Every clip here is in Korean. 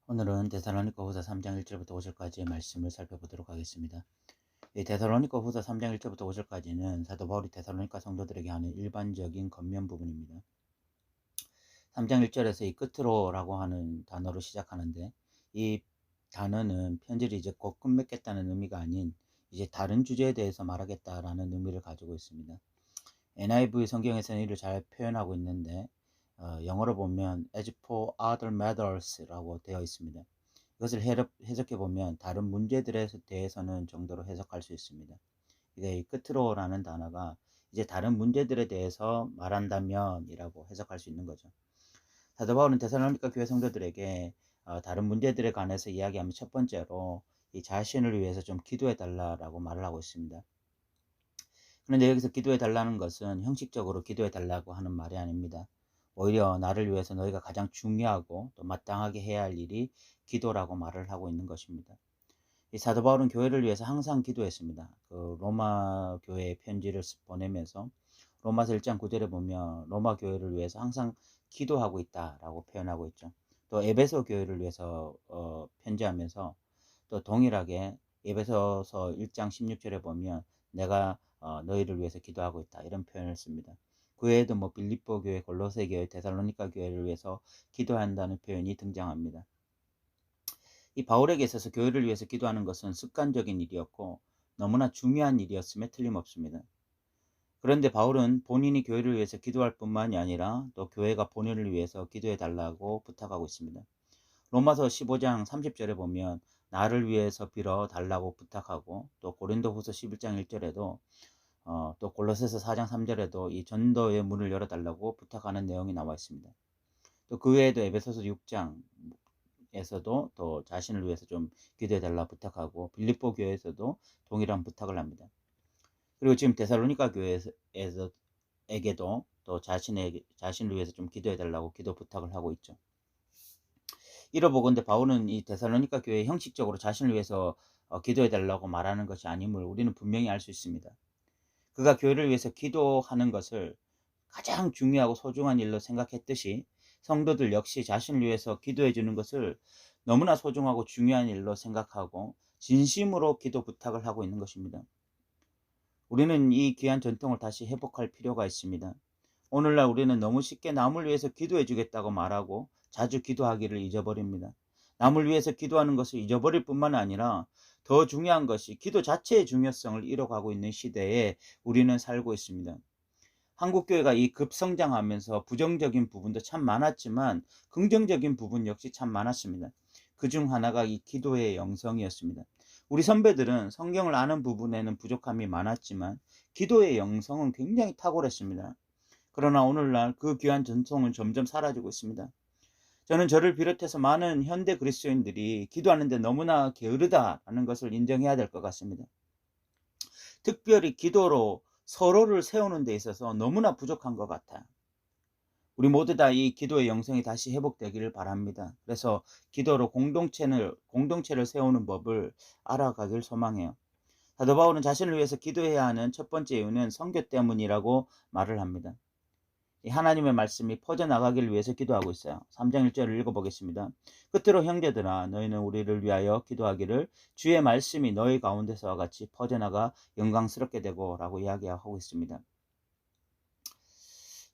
오늘은 데살로니가 후서 3장 1절부터 5절까지의 말씀을 살펴보도록 하겠습니다. 이 데살로니가 후서 3장 1절부터 5절까지는 사도 바울이 데살로니가 성도들에게 하는 일반적인 겉면 부분입니다. 3장 1절에서 이 끝으로라고 하는 단어로 시작하는데, 이 단어는 편지를 이제 곧 끝맺겠다는 의미가 아닌 이제 다른 주제에 대해서 말하겠다라는 의미를 가지고 있습니다. NIV 성경에서는 이를 잘 표현하고 있는데, 영어로 보면 as for other matters라고 되어 있습니다. 이것을 해석해 보면 다른 문제들에 대해서는 정도로 해석할 수 있습니다. 이게 끝으로라는 단어가 이제 다른 문제들에 대해서 말한다면이라고 해석할 수 있는 거죠. 사도 바울은 데살로니가 교회 성도들에게 다른 문제들에 관해서 이야기하면 첫 번째로 이 자신을 위해서 좀 기도해 달라라고 말을 하고 있습니다. 그런데 여기서 기도해 달라는 것은 형식적으로 기도해 달라고 하는 말이 아닙니다. 오히려 나를 위해서 너희가 가장 중요하고 또 마땅하게 해야 할 일이 기도라고 말을 하고 있는 것입니다. 이 사도 바울은 교회를 위해서 항상 기도했습니다. 그 로마 교회에 편지를 보내면서 로마서 1장 9절에 보면 로마 교회를 위해서 항상 기도하고 있다라고 표현하고 있죠. 또 에베소 교회를 위해서 편지하면서 또 동일하게 에베소서 1장 16절에 보면 내가 너희를 위해서 기도하고 있다 이런 표현을 씁니다. 그 외에도 뭐 빌립보 교회, 골로새 교회, 데살로니가 교회를 위해서 기도한다는 표현이 등장합니다. 이 바울에게 있어서 교회를 위해서 기도하는 것은 습관적인 일이었고 너무나 중요한 일이었음에 틀림없습니다. 그런데 바울은 본인이 교회를 위해서 기도할 뿐만이 아니라 또 교회가 본인을 위해서 기도해 달라고 부탁하고 있습니다. 로마서 15장 30절에 보면 나를 위해서 빌어 달라고 부탁하고, 또 고린도후서 11장 1절에도 또 골로새서 4장 3절에도 이 전도의 문을 열어 달라고 부탁하는 내용이 나와 있습니다. 또 그 외에도 에베소서 6장에서도 또 자신을 위해서 좀 기도해 달라 부탁하고, 빌립보 교회에서도 동일한 부탁을 합니다. 그리고 지금 데살로니가 교회에게도 또 자신을 위해서 좀 기도해 달라고 기도 부탁을 하고 있죠. 이러보건대 바울은 이 데살로니가 교회에 형식적으로 자신을 위해서 기도해 달라고 말하는 것이 아님을 우리는 분명히 알 수 있습니다. 그가 교회를 위해서 기도하는 것을 가장 중요하고 소중한 일로 생각했듯이 성도들 역시 자신을 위해서 기도해 주는 것을 너무나 소중하고 중요한 일로 생각하고 진심으로 기도 부탁을 하고 있는 것입니다. 우리는 이 귀한 전통을 다시 회복할 필요가 있습니다. 오늘날 우리는 너무 쉽게 남을 위해서 기도해 주겠다고 말하고 자주 기도하기를 잊어버립니다. 남을 위해서 기도하는 것을 잊어버릴 뿐만 아니라 더 중요한 것이 기도 자체의 중요성을 잃어가고 있는 시대에 우리는 살고 있습니다. 한국교회가 이 급성장하면서 부정적인 부분도 참 많았지만 긍정적인 부분 역시 참 많았습니다. 그중 하나가 이 기도의 영성이었습니다. 우리 선배들은 성경을 아는 부분에는 부족함이 많았지만 기도의 영성은 굉장히 탁월했습니다. 그러나 오늘날 그 귀한 전통은 점점 사라지고 있습니다. 저는 저를 비롯해서 많은 현대 그리스도인들이 기도하는데 너무나 게으르다라는 것을 인정해야 될 것 같습니다. 특별히 기도로 서로를 세우는 데 있어서 너무나 부족한 것 같아요. 우리 모두 다 이 기도의 영성이 다시 회복되기를 바랍니다. 그래서 기도로 공동체를 세우는 법을 알아가길 소망해요. 사도 바울은 자신을 위해서 기도해야 하는 첫 번째 이유는 선교 때문이라고 말을 합니다. 이 하나님의 말씀이 퍼져나가기를 위해서 기도하고 있어요. 3장 1절을 읽어보겠습니다. 끝으로 형제들아 너희는 우리를 위하여 기도하기를 주의 말씀이 너희 가운데서와 같이 퍼져나가 영광스럽게 되고 라고 이야기하고 있습니다.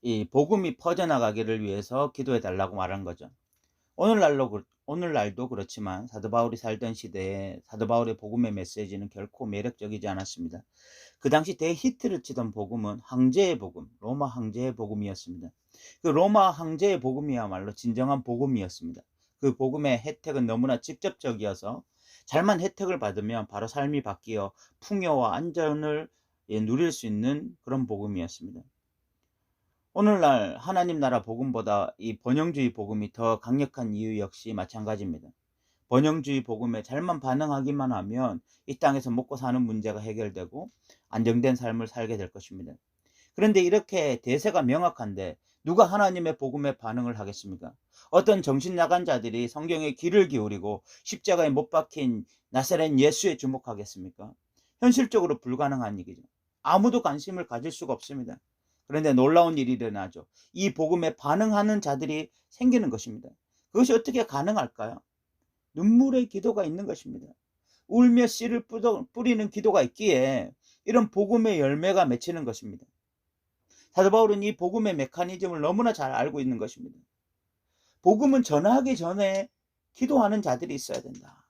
이 복음이 퍼져나가기를 위해서 기도해 달라고 말한 거죠. 오늘날도 그렇지만 사도 바울이 살던 시대에 사도 바울의 복음의 메시지는 결코 매력적이지 않았습니다. 그 당시 대히트를 치던 복음은 황제의 복음, 로마 황제의 복음이었습니다. 그 로마 황제의 복음이야말로 진정한 복음이었습니다. 그 복음의 혜택은 너무나 직접적이어서 잘만 혜택을 받으면 바로 삶이 바뀌어 풍요와 안전을 누릴 수 있는 그런 복음이었습니다. 오늘날 하나님 나라 복음보다 이 번영주의 복음이 더 강력한 이유 역시 마찬가지입니다. 번영주의 복음에 잘만 반응하기만 하면 이 땅에서 먹고 사는 문제가 해결되고 안정된 삶을 살게 될 것입니다. 그런데 이렇게 대세가 명확한데 누가 하나님의 복음에 반응을 하겠습니까? 어떤 정신 나간 자들이 성경에 귀를 기울이고 십자가에 못 박힌 나사렛 예수에 주목하겠습니까? 현실적으로 불가능한 일이죠. 아무도 관심을 가질 수가 없습니다. 그런데 놀라운 일이 일어나죠. 이 복음에 반응하는 자들이 생기는 것입니다. 그것이 어떻게 가능할까요? 눈물의 기도가 있는 것입니다. 울며 씨를 뿌리는 기도가 있기에 이런 복음의 열매가 맺히는 것입니다. 사도 바울은 이 복음의 메커니즘을 너무나 잘 알고 있는 것입니다. 복음은 전하기 전에 기도하는 자들이 있어야 된다.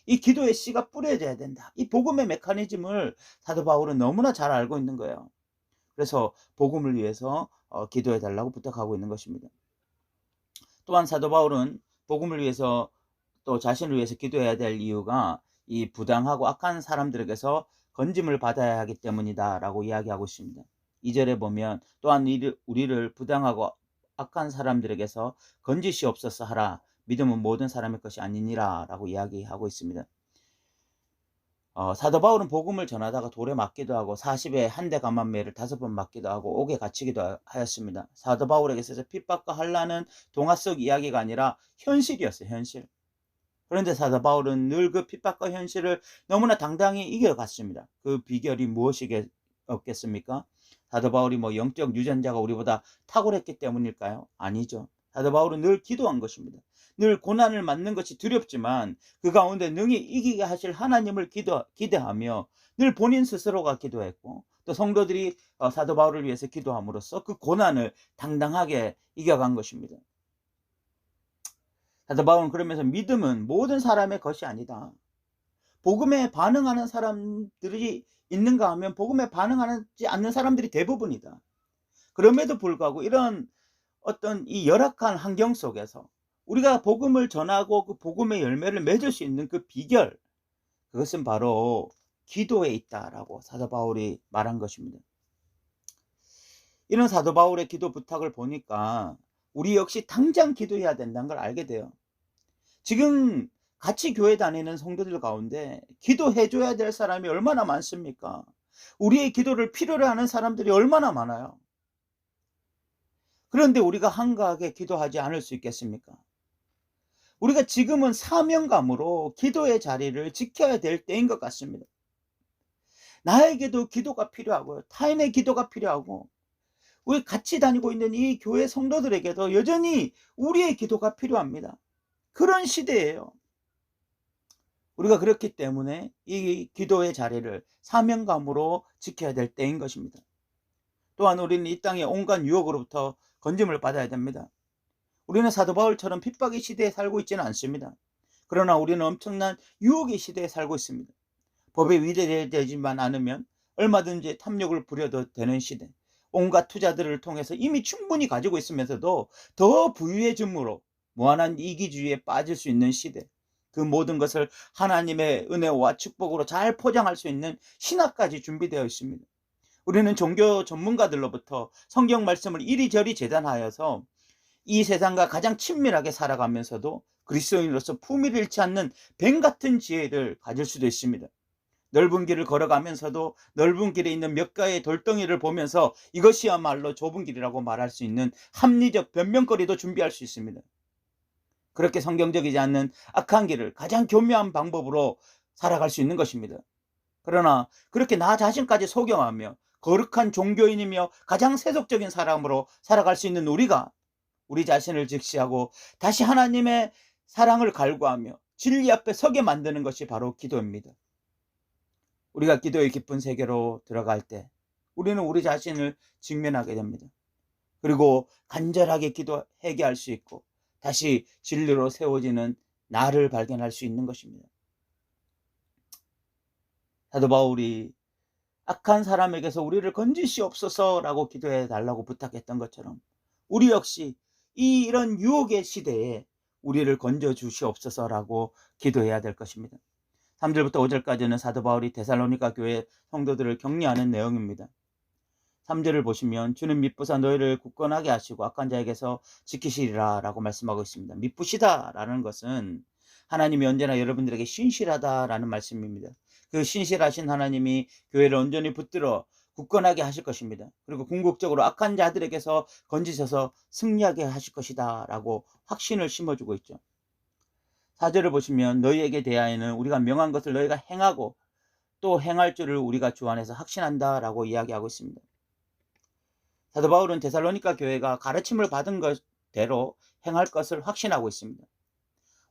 이 기도의 씨가 뿌려져야 된다. 이 복음의 메커니즘을 사도 바울은 너무나 잘 알고 있는 거예요. 그래서 복음을 위해서 기도해 달라고 부탁하고 있는 것입니다. 또한 사도 바울은 복음을 위해서 또 자신을 위해서 기도해야 될 이유가 이 부당하고 악한 사람들에게서 건짐을 받아야 하기 때문이다 라고 이야기하고 있습니다. 2절에 보면 또한 우리를 부당하고 악한 사람들에게서 건지시옵소서 하라. 믿음은 모든 사람의 것이 아니니라 라고 이야기하고 있습니다. 사도 바울은 복음을 전하다가 돌에 맞기도 하고 40에 한 대 감한매를 5번 맞기도 하고 옥에 갇히기도 하였습니다. 사도 바울에게 있어서 핍박과 환난은 동화 속 이야기가 아니라 현실이었어요. 현실. 그런데 사도 바울은 늘 그 핍박과 현실을 너무나 당당히 이겨갔습니다. 그 비결이 무엇이겠습니까? 사도 바울이 영적 유전자가 우리보다 탁월했기 때문일까요? 아니죠. 사도 바울은 늘 기도한 것입니다. 늘 고난을 맞는 것이 두렵지만 그 가운데 능히 이기게 하실 하나님을 기대하며 늘 본인 스스로가 기도했고 또 성도들이 사도 바울을 위해서 기도함으로써 그 고난을 당당하게 이겨간 것입니다. 사도 바울은 그러면서 믿음은 모든 사람의 것이 아니다. 복음에 반응하는 사람들이 있는가 하면 복음에 반응하지 않는 사람들이 대부분이다. 그럼에도 불구하고 이런 어떤 이 열악한 환경 속에서 우리가 복음을 전하고 그 복음의 열매를 맺을 수 있는 그 비결, 그것은 바로 기도에 있다라고 사도 바울이 말한 것입니다. 이런 사도 바울의 기도 부탁을 보니까 우리 역시 당장 기도해야 된다는 걸 알게 돼요. 지금 같이 교회 다니는 성도들 가운데 기도해 줘야 될 사람이 얼마나 많습니까? 우리의 기도를 필요로 하는 사람들이 얼마나 많아요. 그런데 우리가 한가하게 기도하지 않을 수 있겠습니까? 우리가 지금은 사명감으로 기도의 자리를 지켜야 될 때인 것 같습니다. 나에게도 기도가 필요하고요. 타인의 기도가 필요하고 우리 같이 다니고 있는 이 교회 성도들에게도 여전히 우리의 기도가 필요합니다. 그런 시대예요. 우리가 그렇기 때문에 이 기도의 자리를 사명감으로 지켜야 될 때인 것입니다. 또한 우리는 이 땅의 온갖 유혹으로부터 건짐을 받아야 됩니다. 우리는 사도 바울처럼 핍박의 시대에 살고 있지는 않습니다. 그러나 우리는 엄청난 유혹의 시대에 살고 있습니다. 법에 위배되지만 않으면 얼마든지 탐욕을 부려도 되는 시대, 온갖 투자들을 통해서 이미 충분히 가지고 있으면서도 더 부유해짐으로 무한한 이기주의에 빠질 수 있는 시대, 그 모든 것을 하나님의 은혜와 축복으로 잘 포장할 수 있는 신학까지 준비되어 있습니다. 우리는 종교 전문가들로부터 성경 말씀을 이리저리 재단하여서 이 세상과 가장 친밀하게 살아가면서도 그리스도인으로서 품위를 잃지 않는 뱀 같은 지혜를 가질 수도 있습니다. 넓은 길을 걸어가면서도 넓은 길에 있는 몇 가의 돌덩이를 보면서 이것이야말로 좁은 길이라고 말할 수 있는 합리적 변명거리도 준비할 수 있습니다. 그렇게 성경적이지 않는 악한 길을 가장 교묘한 방법으로 살아갈 수 있는 것입니다. 그러나 그렇게 나 자신까지 속여하며 거룩한 종교인이며 가장 세속적인 사람으로 살아갈 수 있는 우리가 우리 자신을 직시하고 다시 하나님의 사랑을 갈구하며 진리 앞에 서게 만드는 것이 바로 기도입니다. 우리가 기도의 깊은 세계로 들어갈 때 우리는 우리 자신을 직면하게 됩니다. 그리고 간절하게 기도하게 할 수 있고 다시 진리로 세워지는 나를 발견할 수 있는 것입니다. 사도 바울이 악한 사람에게서 우리를 건지시옵소서라고 기도해 달라고 부탁했던 것처럼 우리 역시 이런 유혹의 시대에 우리를 건져 주시옵소서라고 기도해야 될 것입니다. 3절부터 5절까지는 사도 바울이 데살로니가 교회 성도들을 격려하는 내용입니다. 3절을 보시면 주는 미쁘사 너희를 굳건하게 하시고 악한 자에게서 지키시리라 라고 말씀하고 있습니다. 미쁘시다 라는 것은 하나님이 언제나 여러분들에게 신실하다라는 말씀입니다. 그 신실하신 하나님이 교회를 온전히 붙들어 굳건하게 하실 것입니다. 그리고 궁극적으로 악한 자들에게서 건지셔서 승리하게 하실 것이다 라고 확신을 심어주고 있죠. 4절을 보시면 너희에게 대하여는 우리가 명한 것을 너희가 행하고 또 행할 줄을 우리가 주 안에서 확신한다 라고 이야기하고 있습니다. 사도 바울은 데살로니가 교회가 가르침을 받은 것대로 행할 것을 확신하고 있습니다.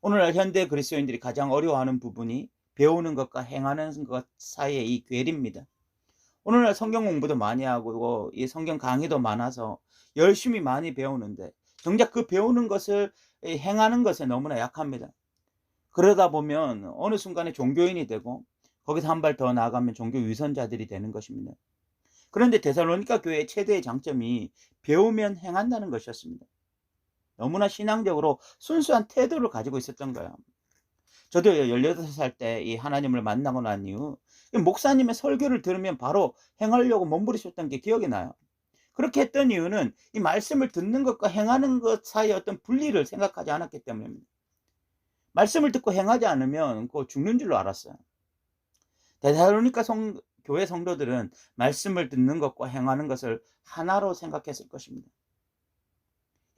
오늘날 현대 그리스도인들이 가장 어려워하는 부분이 배우는 것과 행하는 것 사이의 이 괴리입니다. 오늘날 성경 공부도 많이 하고 이 성경 강의도 많아서 열심히 많이 배우는데 정작 그 배우는 것을 행하는 것에 너무나 약합니다. 그러다 보면 어느 순간에 종교인이 되고 거기서 한 발 더 나아가면 종교 위선자들이 되는 것입니다. 그런데 데살로니가 교회의 최대의 장점이 배우면 행한다는 것이었습니다. 너무나 신앙적으로 순수한 태도를 가지고 있었던 거예요. 저도 18살 때 이 하나님을 만나고 난 이후 목사님의 설교를 들으면 바로 행하려고 몸부림쳤던 게 기억이 나요. 그렇게 했던 이유는 이 말씀을 듣는 것과 행하는 것 사이의 어떤 분리를 생각하지 않았기 때문입니다. 말씀을 듣고 행하지 않으면 그거 죽는 줄로 알았어요. 데살로니가 교회 성도들은 말씀을 듣는 것과 행하는 것을 하나로 생각했을 것입니다.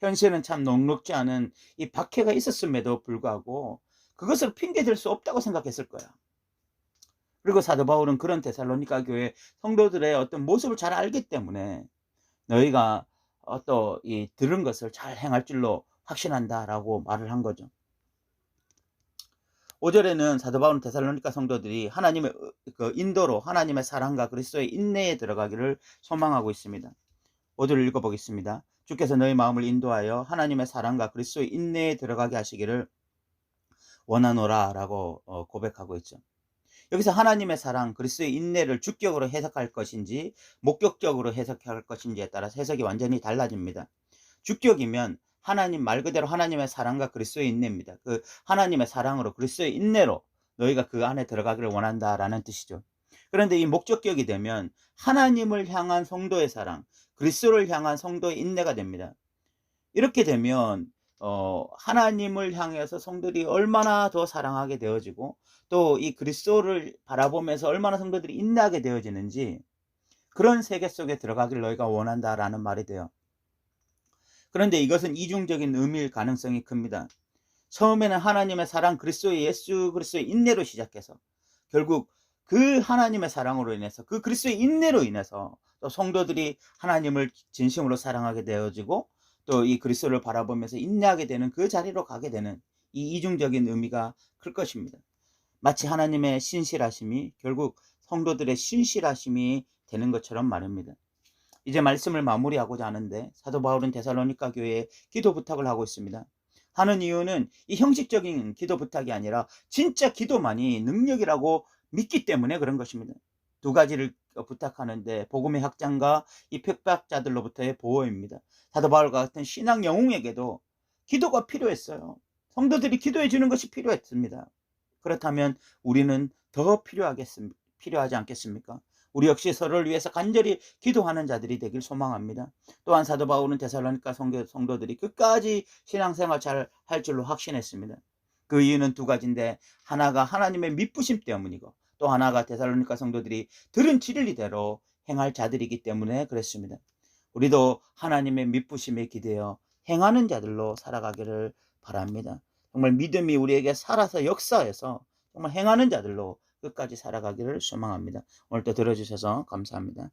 현실은 참 녹록지 않은 이 박해가 있었음에도 불구하고 그것을 핑계댈 수 없다고 생각했을 거야. 그리고 사도 바울은 그런 데살로니가 교회 성도들의 어떤 모습을 잘 알기 때문에 너희가 또 이 들은 것을 잘 행할 줄로 확신한다라고 말을 한 거죠. 5절에는 사도 바울은 데살로니가 성도들이 하나님의 그 인도로 하나님의 사랑과 그리스도의 인내에 들어가기를 소망하고 있습니다. 5절을 읽어보겠습니다. 주께서 너희 마음을 인도하여 하나님의 사랑과 그리스도의 인내에 들어가게 하시기를 원하노라 라고 고백하고 있죠. 여기서 하나님의 사랑, 그리스도의 인내를 주격으로 해석할 것인지 목격적으로 해석할 것인지에 따라서 해석이 완전히 달라집니다. 주격이면 하나님 말 그대로 하나님의 사랑과 그리스도의 인내입니다. 그 하나님의 사랑으로 그리스도의 인내로 너희가 그 안에 들어가기를 원한다라는 뜻이죠. 그런데 이 목적격이 되면 하나님을 향한 성도의 사랑, 그리스도를 향한 성도의 인내가 됩니다. 이렇게 되면 하나님을 향해서 성도들이 얼마나 더 사랑하게 되어지고 또 이 그리스도를 바라보면서 얼마나 성도들이 인내하게 되어지는지 그런 세계 속에 들어가길 너희가 원한다라는 말이 돼요. 그런데 이것은 이중적인 의미일 가능성이 큽니다. 처음에는 하나님의 사랑, 그리스도의 예수 그리스도의 인내로 시작해서 결국 그 하나님의 사랑으로 인해서 그 그리스도의 인내로 인해서 또 성도들이 하나님을 진심으로 사랑하게 되어지고 또 이 그리스도를 바라보면서 인내하게 되는 그 자리로 가게 되는 이 이중적인 의미가 클 것입니다. 마치 하나님의 신실하심이 결국 성도들의 신실하심이 되는 것처럼 말입니다. 이제 말씀을 마무리하고자 하는데 사도 바울은 데살로니가 교회에 기도 부탁을 하고 있습니다. 하는 이유는 이 형식적인 기도 부탁이 아니라 진짜 기도만이 능력이라고 믿기 때문에 그런 것입니다. 두 가지를 부탁하는데 복음의 확장과 이 핍박자들로부터의 보호입니다. 사도 바울과 같은 신앙 영웅에게도 기도가 필요했어요. 성도들이 기도해 주는 것이 필요했습니다. 그렇다면 우리는 더 필요하지 않겠습니까? 우리 역시 서로를 위해서 간절히 기도하는 자들이 되길 소망합니다. 또한 사도 바울은 데살로니가 성도들이 끝까지 신앙생활 잘 할 줄로 확신했습니다. 그 이유는 두 가지인데 하나가 하나님의 미쁘심 때문이고 또 하나가 데살로니가 성도들이 들은 진리대로 행할 자들이기 때문에 그랬습니다. 우리도 하나님의 미쁘심에 기대어 행하는 자들로 살아가기를 바랍니다. 정말 믿음이 우리에게 살아서 역사해서 정말 행하는 자들로 끝까지 살아가기를 소망합니다. 오늘도 들어주셔서 감사합니다.